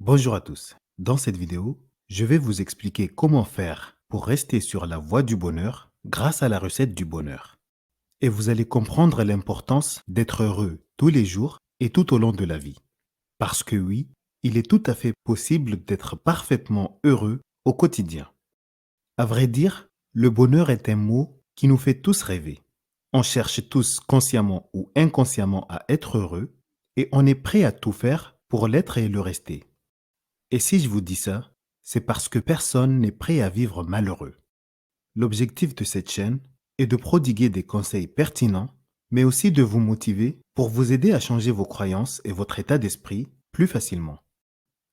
Bonjour à tous. Dans cette vidéo, je vais vous expliquer comment faire pour rester sur la voie du bonheur grâce à la recette du bonheur. Et vous allez comprendre l'importance d'être heureux tous les jours et tout au long de la vie. Parce que oui, il est tout à fait possible d'être parfaitement heureux au quotidien. À vrai dire, le bonheur est un mot qui nous fait tous rêver. On cherche tous consciemment ou inconsciemment à être heureux et on est prêt à tout faire pour l'être et le rester. Et si je vous dis ça, c'est parce que personne n'est prêt à vivre malheureux. L'objectif de cette chaîne est de prodiguer des conseils pertinents, mais aussi de vous motiver pour vous aider à changer vos croyances et votre état d'esprit plus facilement.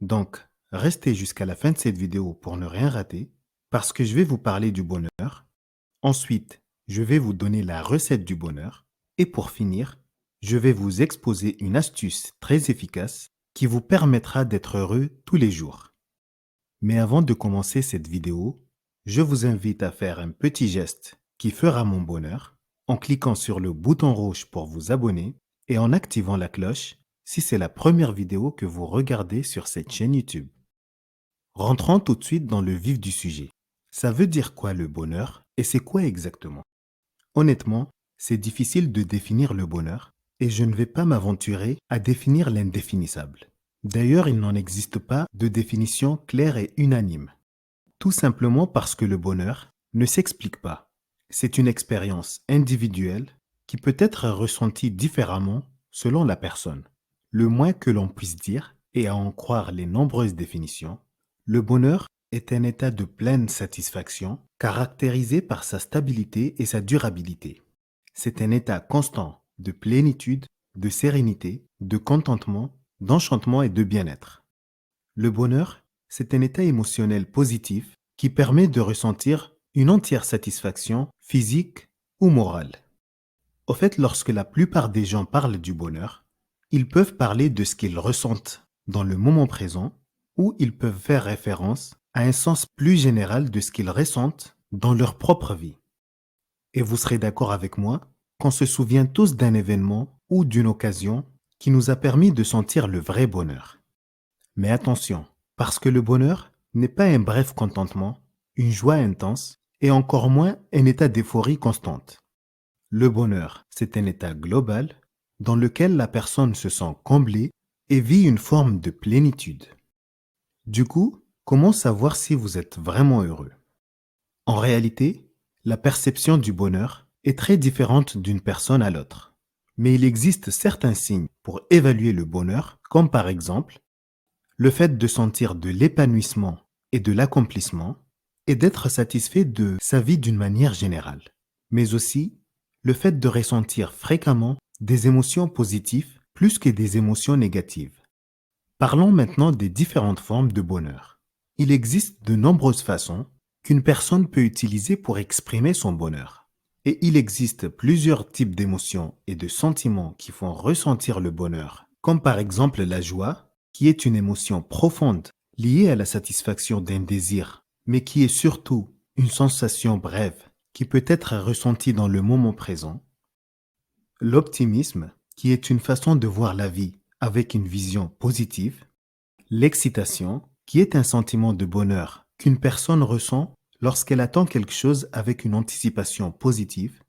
Donc, restez jusqu'à la fin de cette vidéo pour ne rien rater, parce que je vais vous parler du bonheur. Ensuite, je vais vous donner la recette du bonheur. Et pour finir, je vais vous exposer une astuce très efficace qui vous permettra d'être heureux tous les jours. Mais avant de commencer cette vidéo, je vous invite à faire un petit geste qui fera mon bonheur en cliquant sur le bouton rouge pour vous abonner et en activant la cloche si c'est la première vidéo que vous regardez sur cette chaîne YouTube. Rentrons tout de suite dans le vif du sujet. Ça veut dire quoi le bonheur et c'est quoi exactement? Honnêtement, c'est difficile de définir le bonheur et je ne vais pas m'aventurer à définir l'indéfinissable. D'ailleurs, il n'en existe pas de définition claire et unanime. Tout simplement parce que le bonheur ne s'explique pas. C'est une expérience individuelle qui peut être ressentie différemment selon la personne. Le moins que l'on puisse dire, et à en croire les nombreuses définitions, le bonheur est un état de pleine satisfaction caractérisé par sa stabilité et sa durabilité. C'est un état constant de plénitude, de sérénité, de contentement, d'enchantement et de bien-être. Le bonheur, c'est un état émotionnel positif qui permet de ressentir une entière satisfaction physique ou morale. Au fait, lorsque la plupart des gens parlent du bonheur, ils peuvent parler de ce qu'ils ressentent dans le moment présent ou ils peuvent faire référence à un sens plus général de ce qu'ils ressentent dans leur propre vie. Et vous serez d'accord avec moi qu'on se souvient tous d'un événement ou d'une occasion qui nous a permis de sentir le vrai bonheur. Mais attention, parce que le bonheur n'est pas un bref contentement, une joie intense et encore moins un état d'euphorie constante. Le bonheur, c'est un état global dans lequel la personne se sent comblée et vit une forme de plénitude. Du coup, comment savoir si vous êtes vraiment heureux? En réalité, la perception du bonheur est très différente d'une personne à l'autre. Mais il existe certains signes pour évaluer le bonheur, comme par exemple le fait de sentir de l'épanouissement et de l'accomplissement et d'être satisfait de sa vie d'une manière générale, mais aussi le fait de ressentir fréquemment des émotions positives plus que des émotions négatives. Parlons maintenant des différentes formes de bonheur. Il existe de nombreuses façons qu'une personne peut utiliser pour exprimer son bonheur. Et il existe plusieurs types d'émotions et de sentiments qui font ressentir le bonheur, comme par exemple la joie, qui est une émotion profonde liée à la satisfaction d'un désir, mais qui est surtout une sensation brève qui peut être ressentie dans le moment présent. L'optimisme, qui est une façon de voir la vie avec une vision positive. L'excitation, qui est un sentiment de bonheur qu'une personne ressent lorsqu'elle attend quelque chose avec une anticipation positive.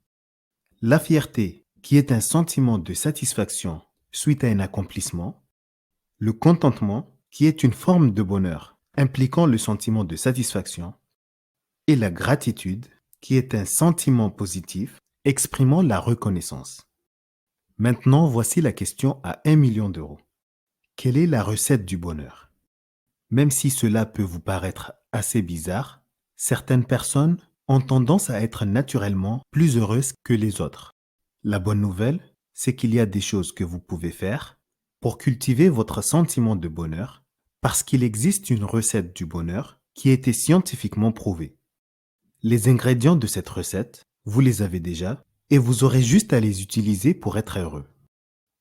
La fierté, qui est un sentiment de satisfaction suite à un accomplissement. Le contentement, qui est une forme de bonheur impliquant le sentiment de satisfaction. Et la gratitude, qui est un sentiment positif exprimant la reconnaissance. Maintenant, voici la question à 1 million d'euros. Quelle est la recette du bonheur? Même si cela peut vous paraître assez bizarre, certaines personnes ont tendance à être naturellement plus heureuses que les autres. La bonne nouvelle, c'est qu'il y a des choses que vous pouvez faire pour cultiver votre sentiment de bonheur parce qu'il existe une recette du bonheur qui a été scientifiquement prouvée. Les ingrédients de cette recette, vous les avez déjà et vous aurez juste à les utiliser pour être heureux.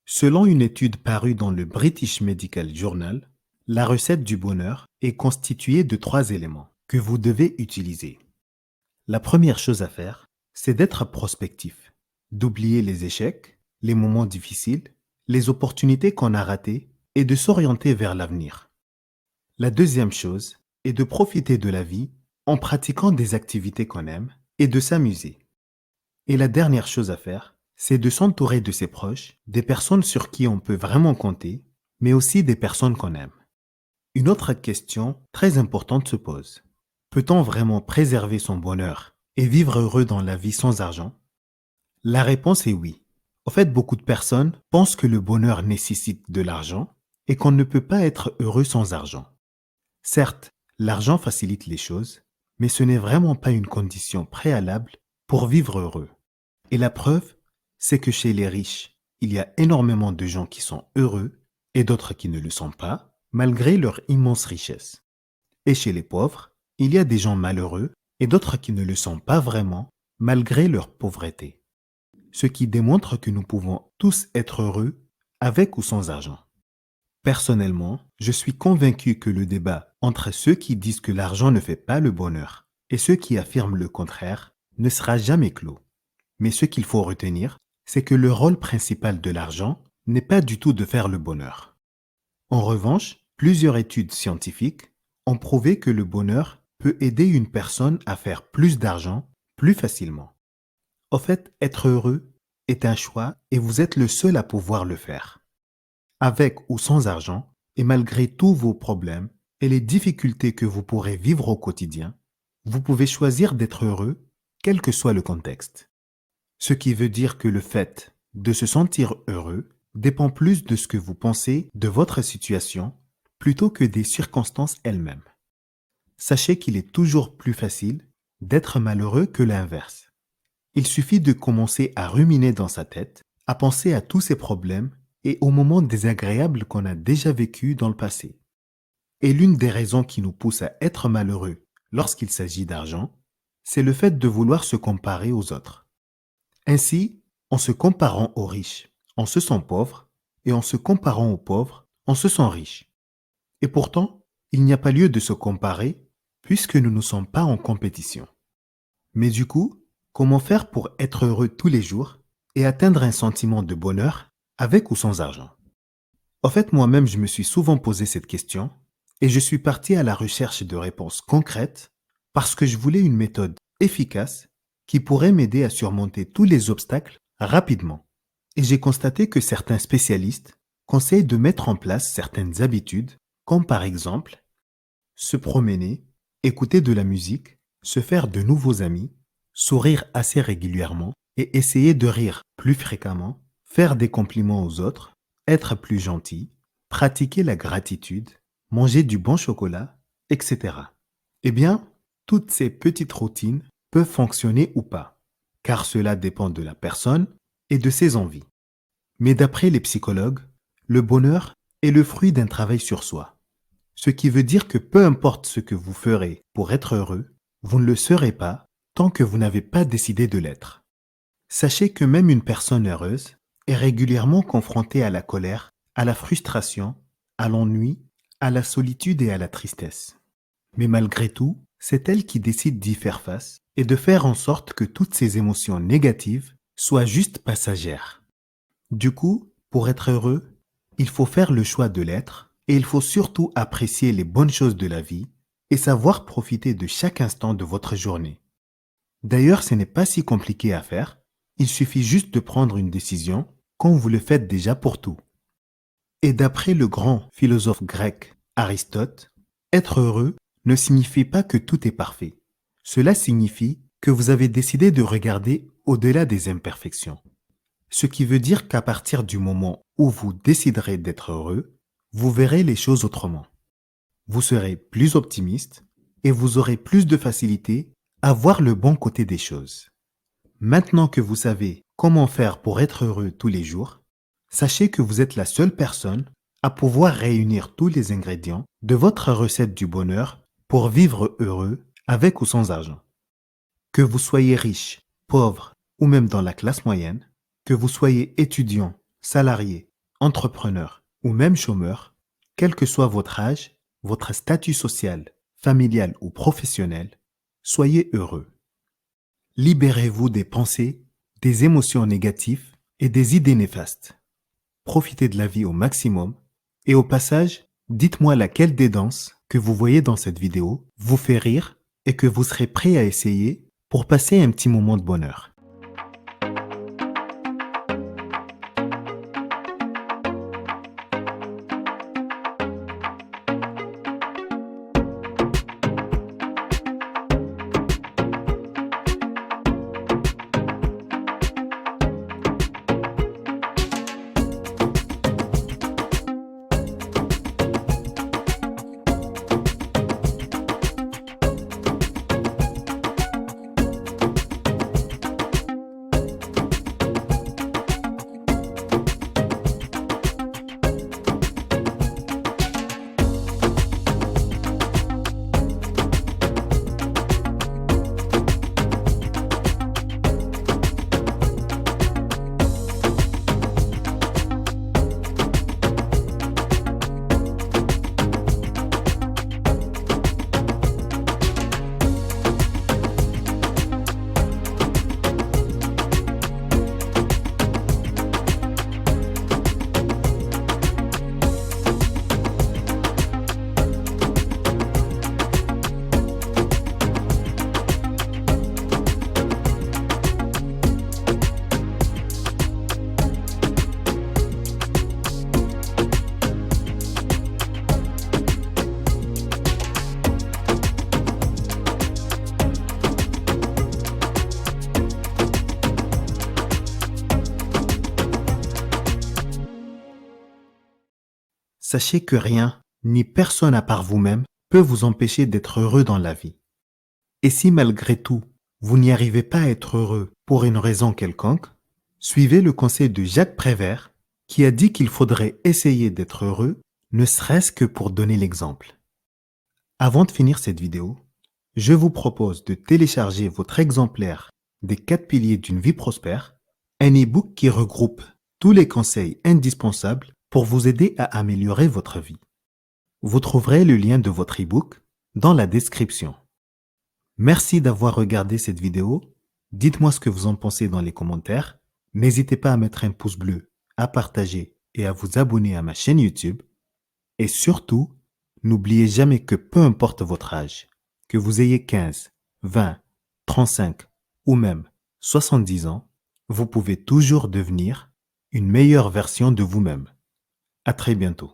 Selon une étude parue dans le British Medical Journal, la recette du bonheur est constituée de 3 éléments que vous devez utiliser. La première chose à faire, c'est d'être prospectif, d'oublier les échecs, les moments difficiles, les opportunités qu'on a ratées et de s'orienter vers l'avenir. La deuxième chose est de profiter de la vie en pratiquant des activités qu'on aime et de s'amuser. Et la dernière chose à faire, c'est de s'entourer de ses proches, des personnes sur qui on peut vraiment compter, mais aussi des personnes qu'on aime. Une autre question très importante se pose. Peut-on vraiment préserver son bonheur et vivre heureux dans la vie sans argent? La réponse est oui. En fait, beaucoup de personnes pensent que le bonheur nécessite de l'argent et qu'on ne peut pas être heureux sans argent. Certes, l'argent facilite les choses, mais ce n'est vraiment pas une condition préalable pour vivre heureux. Et la preuve, c'est que chez les riches, il y a énormément de gens qui sont heureux et d'autres qui ne le sont pas, malgré leur immense richesse. Et chez les pauvres, il y a des gens malheureux et d'autres qui ne le sont pas vraiment, malgré leur pauvreté. Ce qui démontre que nous pouvons tous être heureux avec ou sans argent. Personnellement, je suis convaincu que le débat entre ceux qui disent que l'argent ne fait pas le bonheur et ceux qui affirment le contraire ne sera jamais clos. Mais ce qu'il faut retenir, c'est que le rôle principal de l'argent n'est pas du tout de faire le bonheur. En revanche, plusieurs études scientifiques ont prouvé que le bonheur peut aider une personne à faire plus d'argent plus facilement. En fait, être heureux est un choix et vous êtes le seul à pouvoir le faire. Avec ou sans argent, et malgré tous vos problèmes et les difficultés que vous pourrez vivre au quotidien, vous pouvez choisir d'être heureux, quel que soit le contexte. Ce qui veut dire que le fait de se sentir heureux dépend plus de ce que vous pensez de votre situation plutôt que des circonstances elles-mêmes. Sachez qu'il est toujours plus facile d'être malheureux que l'inverse. Il suffit de commencer à ruminer dans sa tête, à penser à tous ces problèmes et aux moments désagréables qu'on a déjà vécus dans le passé. Et l'une des raisons qui nous pousse à être malheureux lorsqu'il s'agit d'argent, c'est le fait de vouloir se comparer aux autres. Ainsi, en se comparant aux riches, on se sent pauvre, et en se comparant aux pauvres, on se sent riche. Et pourtant, il n'y a pas lieu de se comparer puisque nous ne sommes pas en compétition. Mais du coup, comment faire pour être heureux tous les jours et atteindre un sentiment de bonheur avec ou sans argent? En fait, moi-même, je me suis souvent posé cette question et je suis parti à la recherche de réponses concrètes parce que je voulais une méthode efficace qui pourrait m'aider à surmonter tous les obstacles rapidement. Et j'ai constaté que certains spécialistes conseillent de mettre en place certaines habitudes, comme par exemple se promener, écouter de la musique, se faire de nouveaux amis, sourire assez régulièrement et essayer de rire plus fréquemment, faire des compliments aux autres, être plus gentil, pratiquer la gratitude, manger du bon chocolat, etc. Eh bien, toutes ces petites routines peuvent fonctionner ou pas, car cela dépend de la personne et de ses envies. Mais d'après les psychologues, le bonheur est le fruit d'un travail sur soi. Ce qui veut dire que peu importe ce que vous ferez pour être heureux, vous ne le serez pas tant que vous n'avez pas décidé de l'être. Sachez que même une personne heureuse est régulièrement confrontée à la colère, à la frustration, à l'ennui, à la solitude et à la tristesse. Mais malgré tout, c'est elle qui décide d'y faire face et de faire en sorte que toutes ces émotions négatives soient juste passagères. Du coup, pour être heureux, il faut faire le choix de l'être et il faut surtout apprécier les bonnes choses de la vie et savoir profiter de chaque instant de votre journée. D'ailleurs, ce n'est pas si compliqué à faire, il suffit juste de prendre une décision quand vous le faites déjà pour tout. Et d'après le grand philosophe grec Aristote, être heureux ne signifie pas que tout est parfait. Cela signifie que vous avez décidé de regarder au-delà des imperfections. Ce qui veut dire qu'à partir du moment où vous déciderez d'être heureux, vous verrez les choses autrement. Vous serez plus optimiste et vous aurez plus de facilité à voir le bon côté des choses. Maintenant que vous savez comment faire pour être heureux tous les jours, sachez que vous êtes la seule personne à pouvoir réunir tous les ingrédients de votre recette du bonheur pour vivre heureux avec ou sans argent. Que vous soyez riche, pauvre ou même dans la classe moyenne, que vous soyez étudiant, salarié, entrepreneur ou même chômeur, quel que soit votre âge, votre statut social, familial ou professionnel, soyez heureux. Libérez-vous des pensées, des émotions négatives et des idées néfastes. Profitez de la vie au maximum et au passage, Dites-moi laquelle des danses que vous voyez dans cette vidéo vous fait rire et que vous serez prêt à essayer pour passer un petit moment de bonheur. Sachez que rien, ni personne à part vous-même, peut vous empêcher d'être heureux dans la vie. Et si malgré tout, vous n'y arrivez pas à être heureux pour une raison quelconque, suivez le conseil de Jacques Prévert qui a dit qu'il faudrait essayer d'être heureux, ne serait-ce que pour donner l'exemple. Avant de finir cette vidéo, je vous propose de télécharger votre exemplaire des 4 piliers d'une vie prospère, un e-book qui regroupe tous les conseils indispensables pour vous aider à améliorer votre vie. Vous trouverez le lien de votre e-book dans la description. Merci d'avoir regardé cette vidéo. Dites-moi ce que vous en pensez dans les commentaires. N'hésitez pas à mettre un pouce bleu, à partager et à vous abonner à ma chaîne YouTube. Et surtout, n'oubliez jamais que peu importe votre âge, que vous ayez 15, 20, 35 ou même 70 ans, vous pouvez toujours devenir une meilleure version de vous-même. À très bientôt.